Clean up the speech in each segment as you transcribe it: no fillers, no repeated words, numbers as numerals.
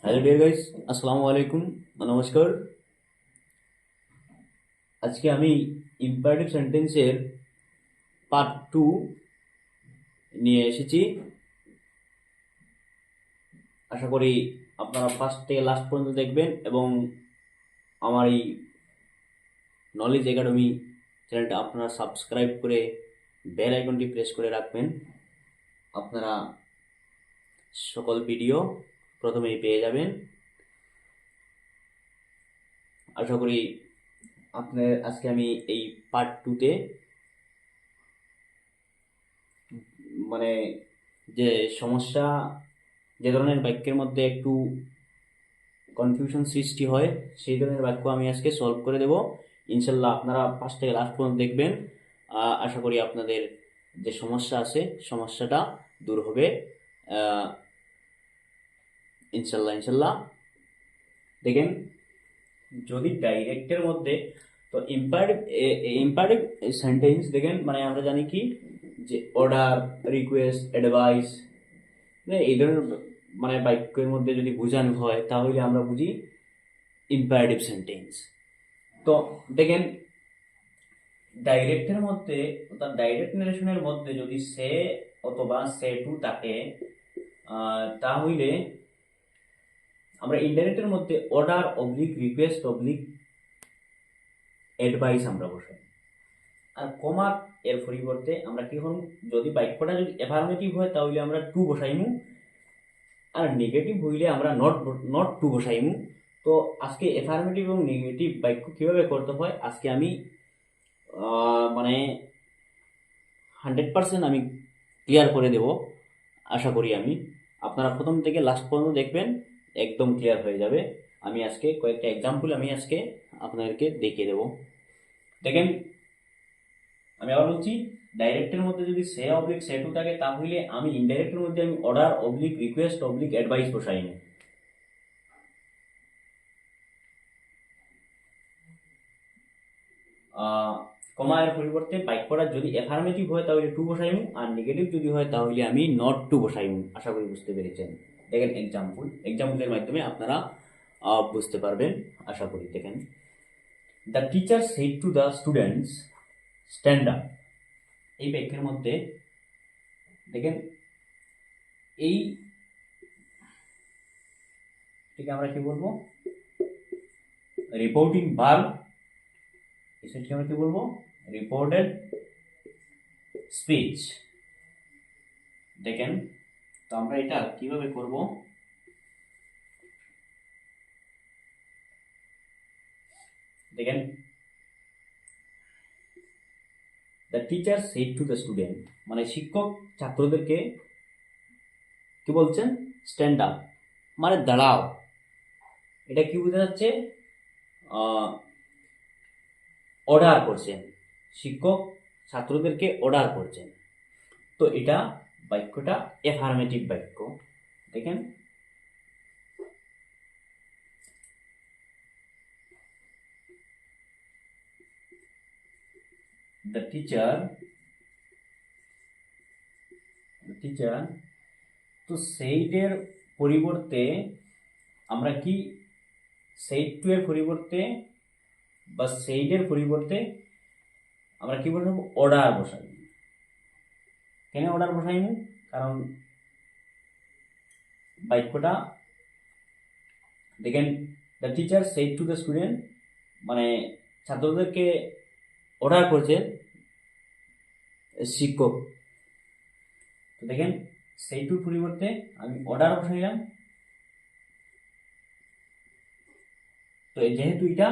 Hello dear guys, আসসালামু আলাইকুম, নমস্কার। আজকে আমি ইম্পারেটিভ সেন্টেন্সের পার্ট 2 নিয়ে এসেছি। আশা করি আপনারা ফার্স্ট থেকে লাস্ট পর্যন্ত দেখবেন এবং আমার এই নলেজ একাডেমি চ্যানেলটা আপনারা সাবস্ক্রাইব করে বেল আইকনটি প্রেস করে রাখবেন। আপনারা সকল ভিডিও প্রথমেই পেয়ে যাবেন। আশা করি আজকে আমি এই পার্ট 2তে মানে যে সমস্যা, যে ধরনের বাক্যের মধ্যে একটু কনফিউশন সৃষ্টি হয়, সেই ধরনের বাক্য আমি আজকে সলভ করে দেব ইনশাল্লাহ। আপনারা ফার্স্ট থেকে লাস্ট পর্যন্ত দেখবেন। আশা করি আপনাদের যে সমস্যা আছে সমস্যাটা দূর হবে ইনশাল্লাহ ইনশাল্লাহ। দেখেন, যদি ডাইরেক্টের মধ্যে তো ইম্পারেটিভ সেন্টেন্স দেখেন, মানে আমরা জানি কি যে অর্ডার, রিকোয়েস্ট, অ্যাডভাইস, এই ধরনের মানে বাক্যের মধ্যে যদি বোঝানো হয় তাহলে আমরা বুঝি ইম্পারেটিভ সেন্টেন্স। তো দেখেন, ডাইরেক্টের মধ্যে অর্থাৎ ডাইরেক্ট নারেশনের মধ্যে যদি সে অথবা সে টু থাকে, তাহলে আমরা ইনডাইরেক্টের মধ্যে order oblique request oblique advice আমরা বসাই। আর কমার এর পরিবর্তে আমরা কি করব, যদি বাক্যটা যদি অ্যাফার্মেটিভ হয় তাহলে আমরা টু বসাইমু, আর নেগেটিভ হইলে আমরা নট টু বসাইমু। তো আজকে অ্যাফার্মেটিভ এবং নেগেটিভ বাক্য কিভাবে করতে হয় আজকে আমি মানে 100% আমি ক্লিয়ার করে দেব। আশা করি আপনারা প্রথম থেকে লাস্ট পর্যন্ত দেখবেন, একদম ক্লিয়ার হয়ে যাবে। আমি আজকে কয়েকটা এক্সাম্পল আমি আজকে আপনাদেরকে দেখিয়ে দেব। দেখেন, আমি আবার বলছি, ডাইরেক্টের মধ্যে যদি সে অবলিক সে টু থাকে তাহলে আমি ইনডাইরেক্টের মধ্যে আমি order oblique request oblique advice বসাই। কমা এর পরিবর্তে বাক্যটা যদি অ্যাফার্মেটিভ হয় তাহলে টু বসাইম, আর নেগেটিভ যদি হয় তাহলে আমি নট টু বসাইম। আশা করি বুঝতে পেরেছেন। দেখেন এক্সাম্পলের মাধ্যমে আপনারা বুঝতে পারবেন আশা করি। দেখেন, the teacher said to the students stand up. এই বাক্যের মধ্যে দেখেন, এই থেকে আমরা কি বলবো, রিপোর্টিং ভার্ব, এসে আমরা কি বলবো, রিপোর্টেড স্পিচ। দেখেন, তো আমরা এটা কিভাবে করব, দেখেন, the teacher said to the student মানে শিক্ষক ছাত্রদেরকে কি বলছেন, স্ট্যান্ড আপ মানে দাঁড়াও। এটা কি বোঝা যাচ্ছে, অর্ডার করছেন, শিক্ষক ছাত্রদেরকে অর্ডার করছেন। তো এটা বাক্যটা অ্যাফার্মেটিভ বাক্য। দেখেন, দ্য টিচার তো সেইডের পরিবর্তে আমরা কি সেইড টু এর পরিবর্তে বা সেইডের পরিবর্তে আমরা কি বসাবো, অর্ডার বসাই। কেন অর্ডার বসাইনি, কারণ বাক্যটা দেখেন, the teacher said to the student মানে ছাত্রদেরকে অর্ডার করছে শিক্ষক। তো দেখেন, সেই টুর পরিবর্তে আমি অর্ডার বসাইলাম। তো যেহেতু এটা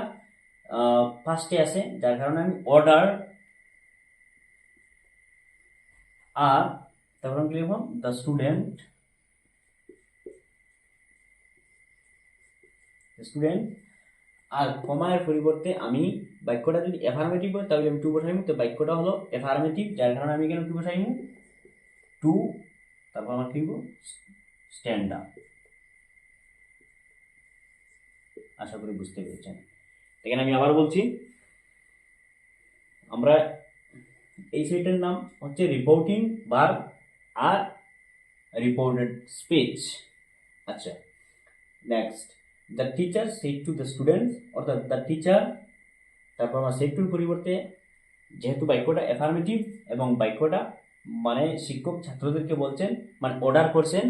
ফার্স্টে আছে যার কারণে আমি অর্ডার আর তারপর আমি লিখব দ্য স্টুডেন্ট আর কমায়ের পরিবর্তে আমি বাক্যটা যদি অ্যাফার্মেটিভ হয় তাহলে আমি টু বসাইব। তো বাক্যটা হলো অ্যাফার্মেটিভ যার কারণে আমি কেন টু বসাইব, টু তারপর আমার লিখব স্ট্যান্ড আপ। আশা করি বুঝতে পেরেছেন। দেখেন, আমি আবার বলছি, আমরা এই সেটের নাম হচ্ছে রিপোর্টিং ভার্ব আর রিপোর্টেড স্পিচ। আচ্ছা, next the teacher said to the students, অর্থাৎ দ্য টিচার, তারপর আমার সেড টুর পরিবর্তে যেহেতু বাক্যটা অ্যাফার্মেটিভ এবং বাক্যটা মানে শিক্ষক ছাত্রদেরকে বলছেন, মানে অর্ডার করছেন,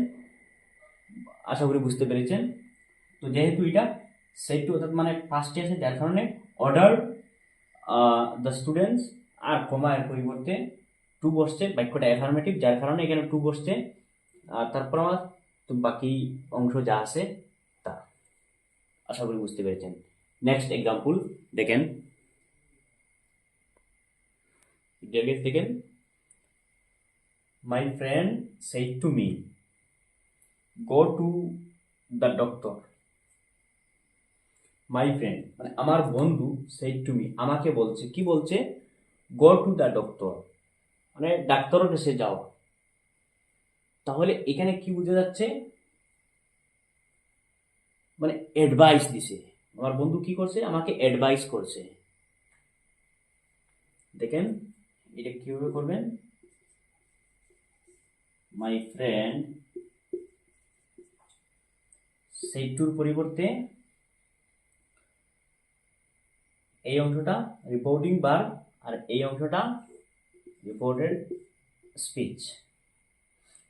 আশা করি বুঝতে পেরেছেন। তো যেহেতু এটা সেড টু অর্থাৎ মানে ফার্স্টে আছে, যার কারণে অর্ডার দ্য স্টুডেন্টস, আর কমা এর পরিবর্তে টু বসছে, বাক্যটা অ্যাফার্মেটিভ যার কারণে এখানে টু বসছে। আর তারপর আমার তো বাকি অংশ যা আছে তা, আশা করি বুঝতে পেরেছেন। নেক্সট এক্সাম্পল দেখেন, দেখেন, my friend shed to me go to the doctor. My friend মানে আমার বন্ধু, সেড টু মি আমাকে বলছে, কি বলছে, গো টু দ্য ডক্টর মানে ডাক্তারের কাছে যাও। তাহলে এখানে কি বোঝা যাচ্ছে, মানে অ্যাডভাইস দিছে, আমার বন্ধু কি করছে, আমাকে অ্যাডভাইস করছে। দেখেন এটা কিভাবে করবেন, মাই ফ্রেন্ড সেড টুর পরিবর্তে এই অংশটা রিপোর্টিং ভার্ব আর এই অংশটা রিপোর্টেড স্পিচ।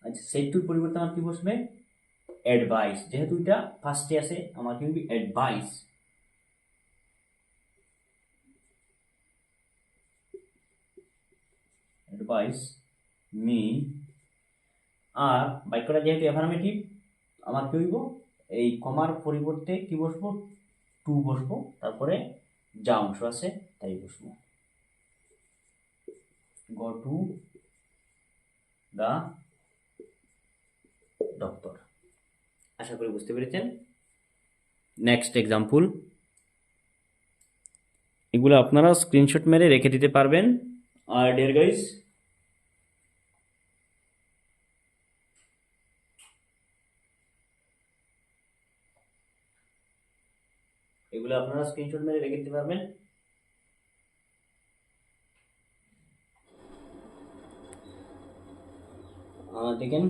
আচ্ছা সেড টুর পরিবর্তে আমার কি বসবে, অ্যাডভাইস, যেহেতু এটা ফার্স্টে আছে আমার কি হবে, অ্যাডভাইস। অ্যাডভাইস মি, আর বাক্যটা যেহেতু অ্যাফার্মেটিভ আমার কি হইব, এই কমার পরিবর্তে কি বসবো, টু বসবো, তারপরে যা অংশ আছে তাই বসবো, গো টু দ্য ডক্টর। আশা করি বুঝতে পেরেছেন। নেক্সট এক্সাম্পল, এগুলো আপনারা স্ক্রিনশট মেরে রেখে দিতে পারবেন। আর ডিয়ার গাইস, এগুলো আপনারা স্ক্রিনশট মেরে রেখে দিতে পারবেন। দেখেন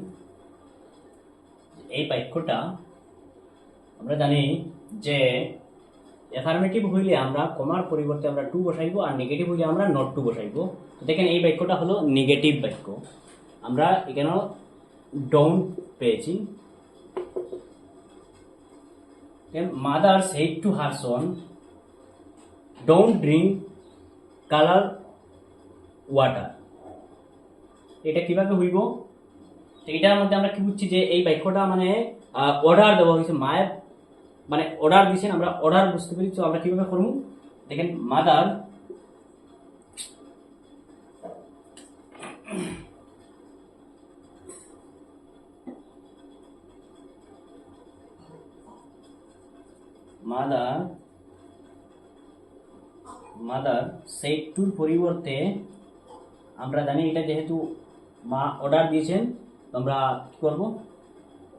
এই বাক্যটা আমরা জানি যে অ্যাফার্মেটিভ হইলে আমরা কমার পরিবর্তে আমরা টু বসাইবো, আর নেগেটিভ হইলে আমরা নট টু বসাইবো। তো দেখেন এই বাক্যটা হলো নেগেটিভ বাক্য, আমরা এখানেও ডোন্ট পেয়েছি। Mother said to her Son don't drink colour water. এটা কিভাবে হইব, এটার মধ্যে আমরা কি বুঝছি যে এই বাক্যটা মানে অর্ডার দেওয়া হয়েছে, মায়ের মানে অর্ডার দিয়েছেন, আমরা অর্ডার বুঝতে পেরেছি। তো আমরা কিভাবে করবো, দেখেন মাদার মাদার মাদার সেড টুর পরিবর্তে আমরা জানি এটা যেহেতু মা অর্ডার দিয়েছেন, তো আমরা কি করবো,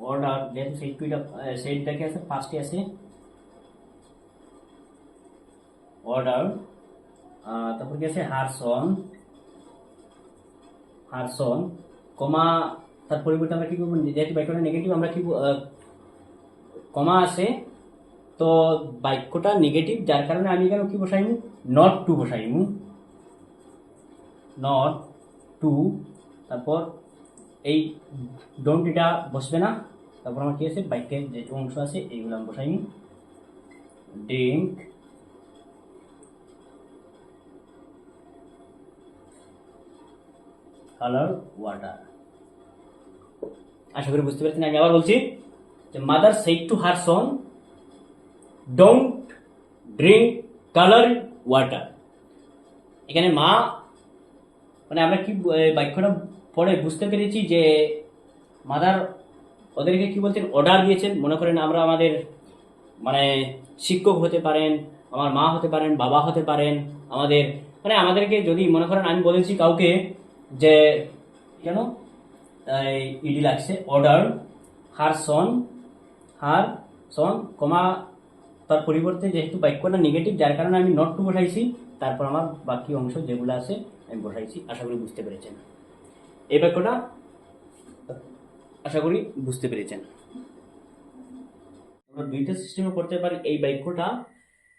অর্ডার যেহেতু সেড টুটা সেডটাকে আছে ফার্স্টে আছে অর্ডার, তারপর কি আছে হারসন কমা, তার পরিবর্তে আমরা কি করবো, যেহেতু বাক্যটা নেগেটিভ আমরা কি কমা আছে, তো বাক্যটা নেগেটিভ যার কারণে আমি এখানে কি বসাইমু, নট টু বসাইমু, নট টু, তারপর এই ডোন্ট এটা বসবে না, তারপর আমার কি আছে বাক্যের যে অংশ আছে এইগুলো আমি বসাইমু, ড্রিঙ্ক কালার ওয়াটার। আশা করি বুঝতে পেরেছেন। আমি আবার বলছি যে mother said to her Son don't drink colour water. এখানে মা মানে আমরা কি বাক্যটা পড়ে বুঝতে পেরেছি যে মাদার ওদেরকে কি বলছেন, অর্ডার দিয়েছেন। মনে করেন আমরা আমাদের মানে শিক্ষক হতে পারেন, আমার মা হতে পারেন, বাবা হতে পারেন, আমাদের মানে আমাদেরকে যদি মনে করেন আমি বলেছি কাউকে যে কেন ইডি লাগছে, অর্ডার হার সন কমা, তার পরিবর্তে যেহেতু বাক্যটা নেগেটিভ যার কারণে আমি নট টু বসাইছি, তারপর আমার বাকি অংশ যেগুলো আছে আমি বসাইছি। আশা করি বুঝতে পেরেছেন এই বাক্যটা, আশা করি বুঝতে পেরেছেন। আমরা দুইটা সিস্টেমে করতে পারি। এই বাক্যটা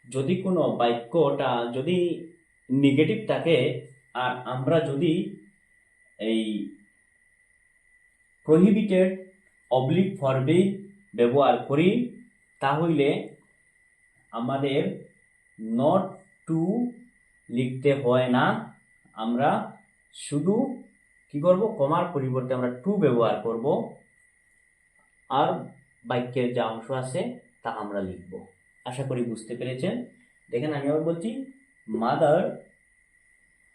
যদি কোনো বাক্যটা যদি নেগেটিভ থাকে আর আমরা যদি এই প্রহিবিটেড অবলিক ফরবিড ব্যবহার করি তাহলে আমাদের নট টু লিখতে হয় না, আমরা শুধু কি করব, কমার পরিবর্তে আমরা টু ব্যবহার করব আর বাক্যের যা অংশ আছে তা আমরা লিখব। আশা করি বুঝতে পেরেছেন। দেখেন আমি আবার বলছি, মাদার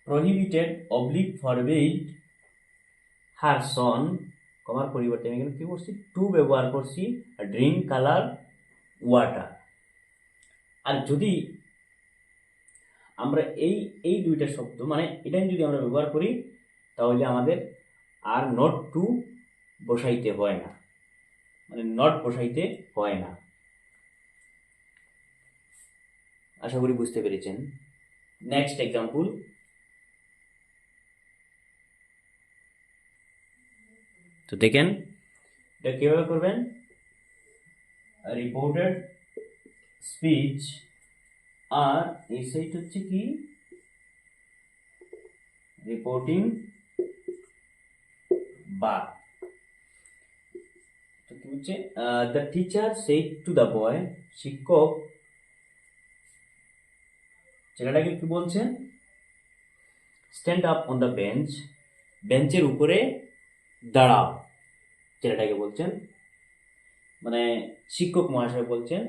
প্রহিবিটেড অবলিক ফরবিড হার সন, কমার পরিবর্তে আমি এখানে কি করছি, টু ব্যবহার করছি, ড্রিঙ্ক কালার ওয়াটার। আর যদি আমরা এই এই দুইটা শব্দ মানে এটা যদি আমরা ব্যবহার করি তাহলে আমাদের আর নট টু বসাইতে হয় না, মানে নট বসাইতে হয় না। আশা করি বুঝতে পেরেছেন। নেক্সট এক্সাম্পল, তো দেখেন এটা কিভাবে করবেন। রিপোর্টেড স্পিচ আর এই সাইড হচ্ছে কি রিপোর্টিং বা, তো কি হচ্ছে, the teacher said to the boy, শিক্ষক ছেলেটাকে কি বলছেন, stand up on the bench, বেঞ্চের উপরে দাঁড়াও, ছেলেটাকে বলছেন, মানে শিক্ষক মহাশয় বলছেন।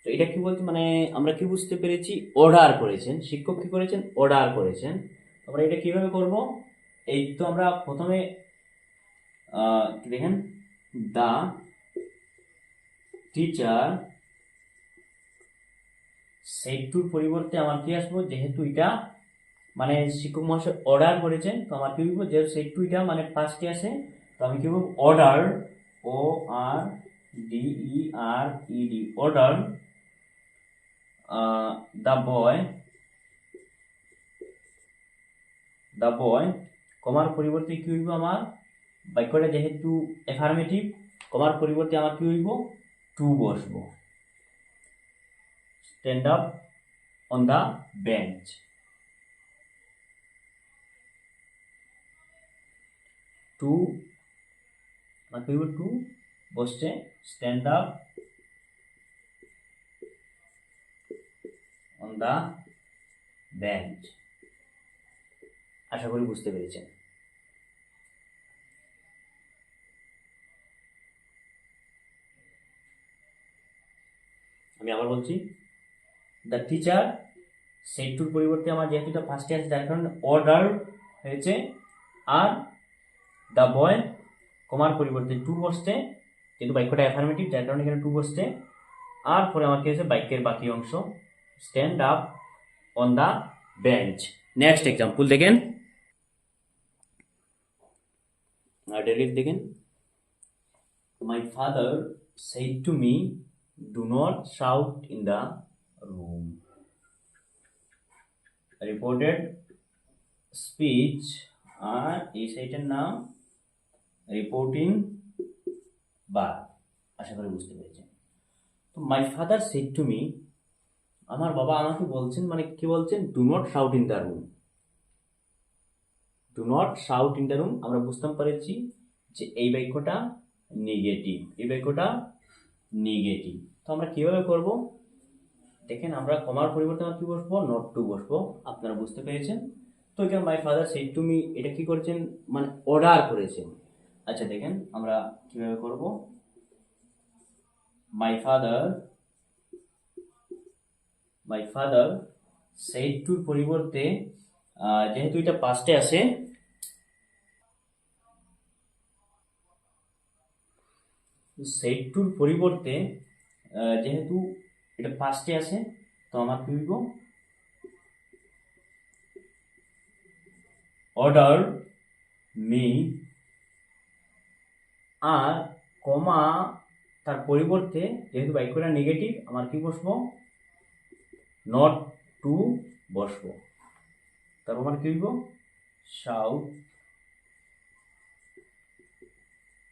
তো এটা কি বলছে, মানে আমরা কি বুঝতে পেরেছি, অর্ডার করেছেন, শিক্ষক কি করেছেন, অর্ডার করেছেন। আমরা এটা কিভাবে করব, এই তো আমরা প্রথমে কি দেখেন, দা টিচার সেড টুর পরিবর্তে আমার কি আসবো, যেহেতু এটা মানে শিক্ষক মহাশয় অর্ডার করেছেন, তো আমার কি বলব, যেহেতু সেড টু এটা মানে ফার্স্টে আসে, তো আমি কি বলবো, order, O R D E R E D, order the boy, the boy, কমার পরিবর্তে কি হইব, আমার বাক্যটা যেহেতু অ্যাফার্মেটিভ, কমার পরিবর্তে আমার কি হইব, টু বসবো, stand up on the bench. To আমার কি হইব, টু বসছে, stand up on the bench. আশা করি বুঝতে পেরেছেন। আমি আবার বলছি, দ্য টিচার সেড টুর পরিবর্তে আমার যেহেতু এটা ফার্স্টে আছে যার কারণে অর্ডার হয়েছে, আর দ্য বয় কমার পরিবর্তে টু বসছে, কিন্তু বাক্যটা অ্যাফার্মেটিভ যার কারণে এখানে টু বসছে, আর পরে আমার কি হয়েছে, বাক্যের বাকি অংশ stand up on the bench. Next example দেখেন, ডেলিভ দেখেন, my father said to me do not shout in the room, reported speech আর এই সাইটের নাম রিপোর্টিং বা। আশা করি বুঝতে পেরেছেন। তো my father said to me, আমার বাবা আমাকে বলছেন, মানে কি বলছেন, do not shout in the room, do not shout in the room. আমরা বুঝতে পেরেছি যে এই বাক্যটা নেগেটিভ, এই বাক্যটা নেগেটিভ। তো আমরা কিভাবে করব, দেখেন আমরা কমার পরিবর্তে আমরা কি বসবো, নট টু বসবো, আপনারা বুঝতে পেরেছেন। তো এখানে মাই ফাদার সেড টু মি এটা কি করেছেন, মানে অর্ডার করেছেন। আচ্ছা দেখেন আমরা কিভাবে করব, মাই ফাদার সেড টুর পরিবর্তে যেহেতু এটা পাস্টে আছে, সেড টুর পরিবর্তে যেহেতু এটা পাস্টে আছে, তো আমার কি হইব, অর্ডার মি, আর কমা তার পরিবর্তে যেহেতু বাক্যটা নেগেটিভ আমার কি বসবো, নট টু বসবো, তারপর আমার কি হইব, শাউট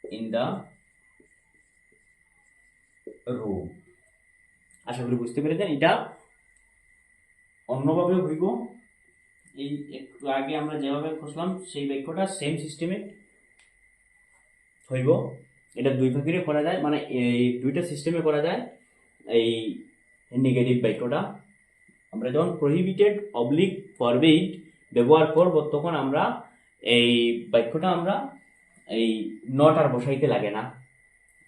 ইন দ্য রুম। আশা করি বুঝতে পেরেছেন। এটা অন্যভাবে হইব, এই একটু আগে আমরা যেভাবে খুঁজলাম সেই বাক্যটা সেম সিস্টেমে হইব। এটা দুই ভাগে করা যায়, মানে এই দুইটা সিস্টেমে করা যায়। এই নেগেটিভ বাক্যটা আমরা যখন প্রহিবিটেড অবলিক ফরবিড ব্যবহার করব তখন আমরা এই বাক্যটা আমরা এই নট আর বসাইতে লাগে না।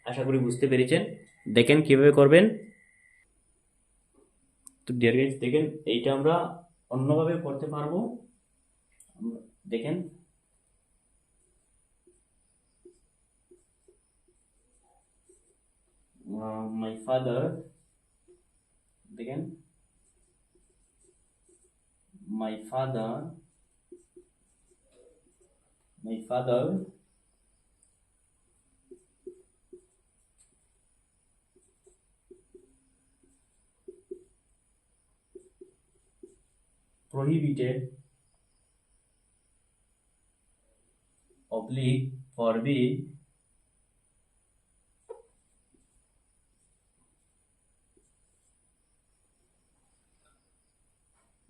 আশা করি বুঝতে পেরেছেন। দেখেন কিভাবে করবেন। তো ডিয়ার গাইস দেখেন, এইটা আমরা অন্যভাবে করতে পারবো। দেখেন, মাই ফাদার, দেখেন my father prohibited oblique forbid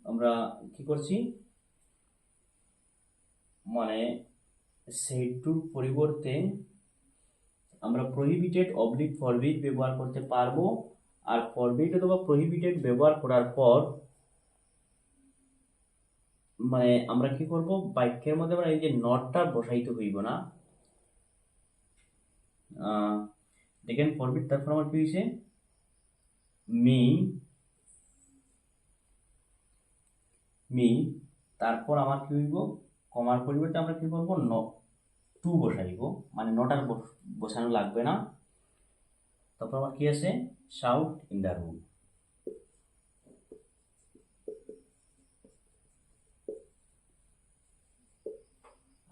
আমরা কি করছি, মানে সেইটুর পরিবর্তে আমরা প্রহিবিটেড অবলিক ফরবিড ব্যবহার করতে পারবো। আর ফরবিড অথবা প্রহিবিটেড ব্যবহার করার পর মানে আমরা কি করব, বাক্যের মধ্যে আমরা এই যে নটটা বসাইতে হইব না। দেখেন ফরবিড, তারপর আমার কি হয়েছে, মি মি তারপর আমার কি হইব, কমার পরিবর্তে আমরা কি করব, টু বসাইব, মানে নটার বসানো লাগবে না। তারপর আমার কি আছে, শাউট ইন দ্য রুম।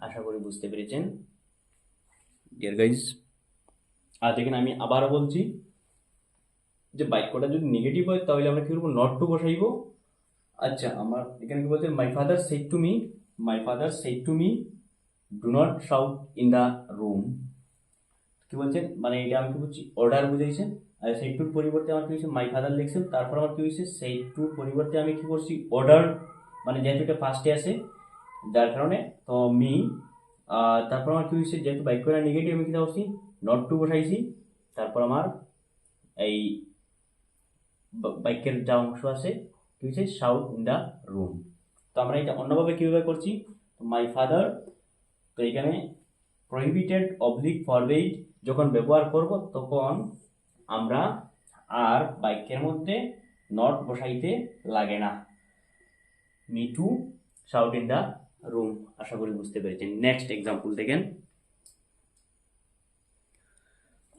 আশা করি বুঝতে পেরেছেন ডিয়ার গাইজ। আর দেখেন আমি আবারও বলছি যে বাক্যটা যদি নেগেটিভ হয় তাহলে আমরা কি করবো, নট টু বসাইব। আচ্ছা, আমার এখানে কি বলছে, my father said to me, my father said to me do not shout in the room. কি বলছেন, মানে এটা আমি কি বলছি, অর্ডার বুঝাইছেন। আর সেড টুর পরিবর্তে আমার কি হয়েছে, মাই ফাদার লিখছেন, তারপর আমার কি হয়েছে, সেড টুর পরিবর্তে আমি কি করছি, অর্ডার, মানে যেহেতু এটা ফার্স্টে আছে যার কারণে তো মি, তারপর আমার কি হয়েছে, যেহেতু বাক্যটা নেগেটিভ আমি কি করছি, নট টু বসাইছি। তারপর আমার এই বাক্যের যা অংশ আছে কি হয়েছে, শাউট ইন দ্য রুম। তো আমরা এটা অন্যভাবে কিভাবে করছি, মাই ফাদার, তো এখানে প্রহিবিটেড অবলিক ফরবিড যখন ব্যবহার করব তখন আমরা আর বাক্যের মধ্যে নট বসাইতে লাগে না। Me to shout in the room. আশা করি বুঝতে পেরেছেন। নেক্সট এক্সাম্পল দেখেন।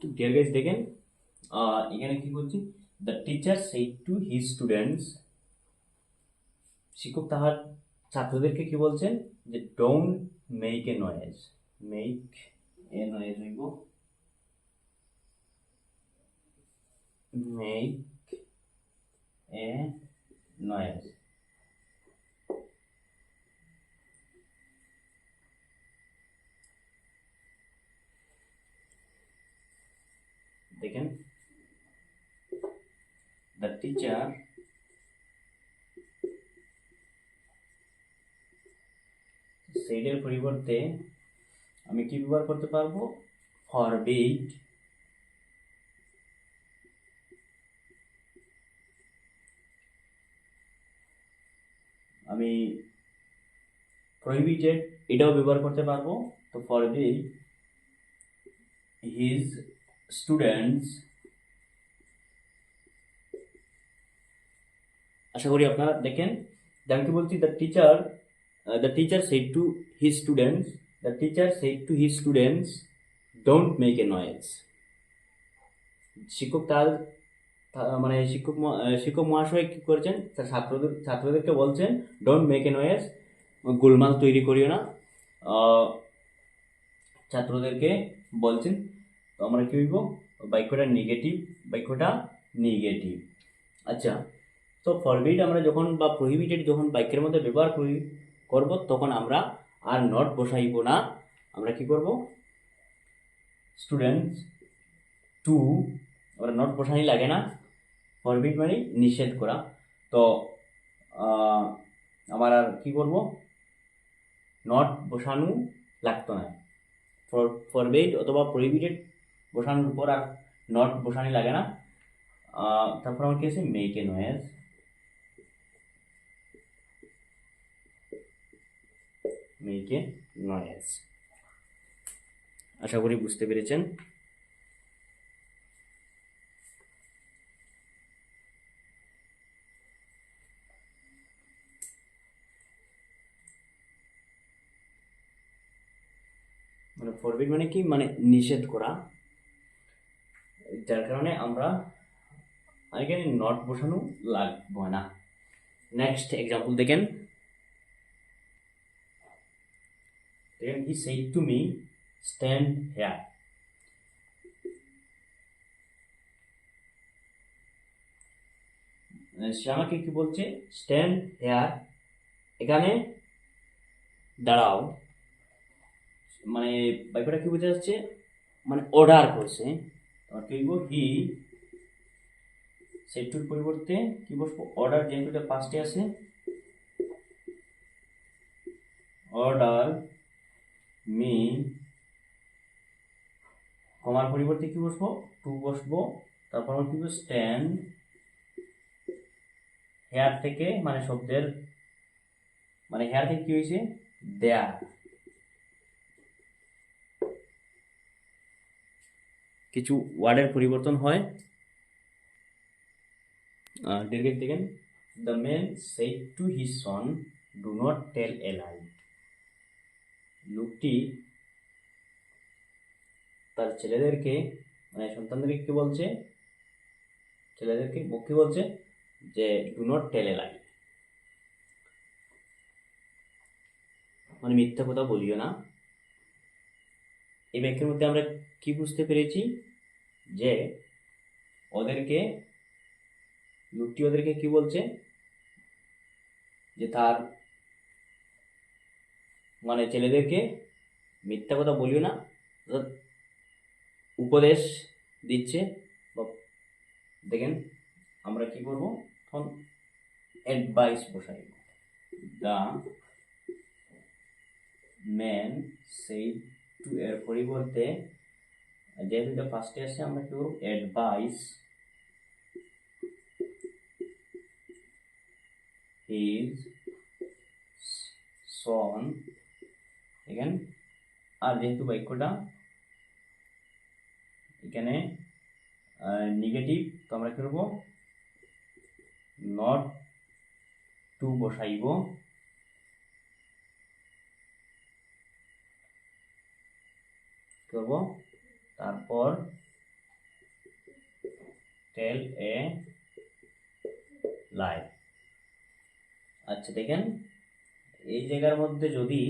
তো ডিয়ার গাইস দেখেন, এখানে কি বলছি, the teacher said to his students, শিক্ষক তাহার ছাত্রদেরকে কি বলছেন, যে don't make a noise, make a noise হইব, মেক এ নয়েজ। দেখেন, দ্য টিচার সেডের পরিবর্তে আমি কি ব্যবহার করতে পারবো, ফরবিড, আমি প্রহিবিটেড এটাও ব্যবহার করতে পারবো। তো ফরবিড হিজ স্টুডেন্টস, আশা করি আপনারা দেখেন। আমি কি বলছি, the teacher said to his students, the teacher said to his students don't make a noise. শিক্ষক তার মানে শিক্ষক মহাশয় কি করেছেন, তার ছাত্রদেরকে বলছেন ডোন্ট মেক এ নয়েজ, গোলমাল তৈরি করিও না, ছাত্রদেরকে বলছেন। তো আমরা কি হইব, বাক্যটা নেগেটিভ। আচ্ছা, তো ফরবিড আমরা যখন বা প্রহিবিটেড যখন বাক্যের মধ্যে ব্যবহার করব তখন আমরা আর নট বসাইব না। আমরা কি করব, স্টুডেন্টস টু ওরা নট বসানি লাগে না, ফরবিড মানে নিষেধ করা। তো আমার আর কি করব, নট বসানো লাগতো না, ফরবিড অথবা প্রহিবিটেড বসানোর উপর আর নট বসানি লাগে না। তারপর আমার কি আছে, make a noise, make a noise. আশা করি বুঝতে পেরেছেন। মানে ফরবিড মানে কি, মানে নিষেধ করা, যার কারণে আমরা এখানে নট বসানো লাগবে না। নেক্সট এক্সাম্পল দেখেন, he said to me stand here. সে আমাকে কি বলছে, স্ট্যান্ড হেয়ার, এখানে দাঁড়াও, মানে বাক্যটা কি বোঝা যাচ্ছে, মানে অর্ডার করছে। তোমার কি বলবো, হি সেড টুর পরিবর্তে কি বসবো, অর্ডার, যেহেতু এটা পাস্টে আছে, অর্ডার মি, কমার পরিবর্তে কি বসবো, টু বসবো। তারপর আমরা কি বলবো, স্ট্যান্ড হেয়ার থেকে, মানে শব্দের, মানে হেয়ার থেকে কি হয়েছে, দেয়ার। কিছু ওয়ার্ডের পরিবর্তন হয়। দেখেন, the man said to his son do not tell a lie. লোকটি তার ছেলেদেরকে, মানে সন্তানদেরকে কি বলছে, ছেলেদেরকে কি বলছে, যে ডু নট টেল এ লাই, মানে মিথ্যা কথা বলিও না। এই বাক্যের মধ্যে আমরা কি বুঝতে পেরেছি, যে ওদেরকে, লোকটি ওদেরকে কি বলছে, যে তার, মানে ছেলেদেরকে মিথ্যা কথা বলিও না, উপদেশ দিচ্ছে। দেখেন আমরা কি করব, তখন অ্যাডভাইস বসাই, দ্য ম্যান সেড টু, এর পরিবর্তে যেহেতু এটা ফার্স্টে আসছে, আমরা কি করব, অ্যাডভাইস হিজ সন। দেখেন, আর যেহেতু বাক্যটা এখানে নেগেটিভ, তো আমরা কি করব, নট টু বসাইব, করব, তারপর টেল এ লাই। আচ্ছা দেখেন, এই জায়গার মধ্যে যদি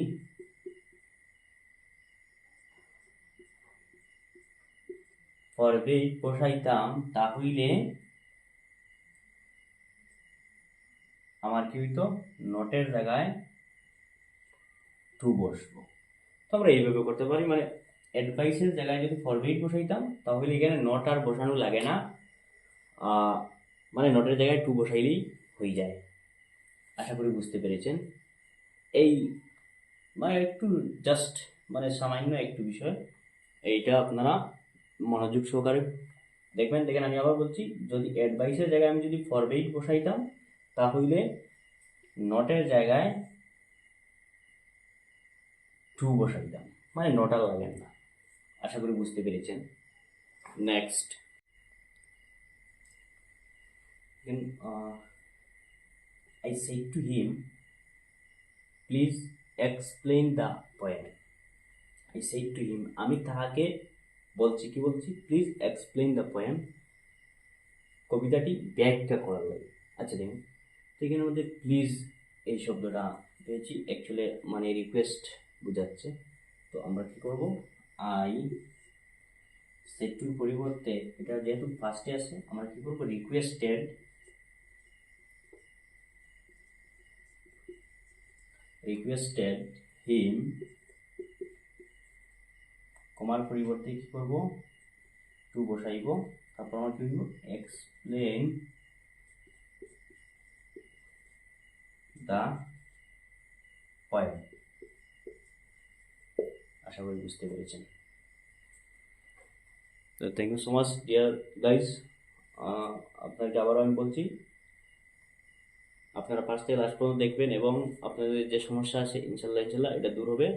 ফরবিড বসাইতাম, তাহলে আমার কি হইতো, নটের জায়গায় টু বসবো। তো আমরা এইভাবে করতে পারি, মানে অ্যাডভাইসের জায়গায় যদি ফরবিড বসাইতাম, তাহলে এখানে নট আর বসানো লাগে না, মানে নটের জায়গায় টু বসাইলেই হয়ে যায়। আশা করি বুঝতে পেরেছেন। এই মানে একটু জাস্ট, মানে সামান্য একটু বিষয়, এইটা আপনারা মনোযোগ সহকারে দেখবেন। দেখেন আমি আবার বলছি, যদি অ্যাডভাইসের জায়গায় আমি যদি ফরবিড বসাইতাম, তাহলে নটের জায়গায় টু বসাইতাম, মানে নট আর লাগেন না। আশা করি বুঝতে পেরেছেন। Next, I said to him, please explain the poem. I said to him, আমি তাহাকে বলছি, কি বলছি, প্লিজ এক্সপ্লেইন দ্য পোয়েম, কবিতাটি ব্যাখ্যা করার লাগে। আচ্ছা দেখুন, তো এখানের মধ্যে প্লিজ এই শব্দটা পেয়েছি, অ্যাকচুয়ালি মানে রিকোয়েস্ট বোঝাচ্ছে। তো আমরা কি করব, আই সেড টুর পরিবর্তে, এটা যেহেতু ফার্স্টে আছে, আমরা কি করব, রিকোয়েস্টেড হিম, কমার পরিবর্তে কি করব, টু বসাইব, তারপর আমার কি লিখব, এক্সপ্লেন দ্য পয়েন্ট। আশা করি বুঝতে পেরেছেন। তো thank you so much dear guys. আপনাকে আবারও আমি বলছি, আপনারা ফার্স্ট থেকে লাস্ট পর্যন্ত দেখবেন এবং আপনাদের যে সমস্যা আছে ইনশাল্লাহ এটা দূর হবে।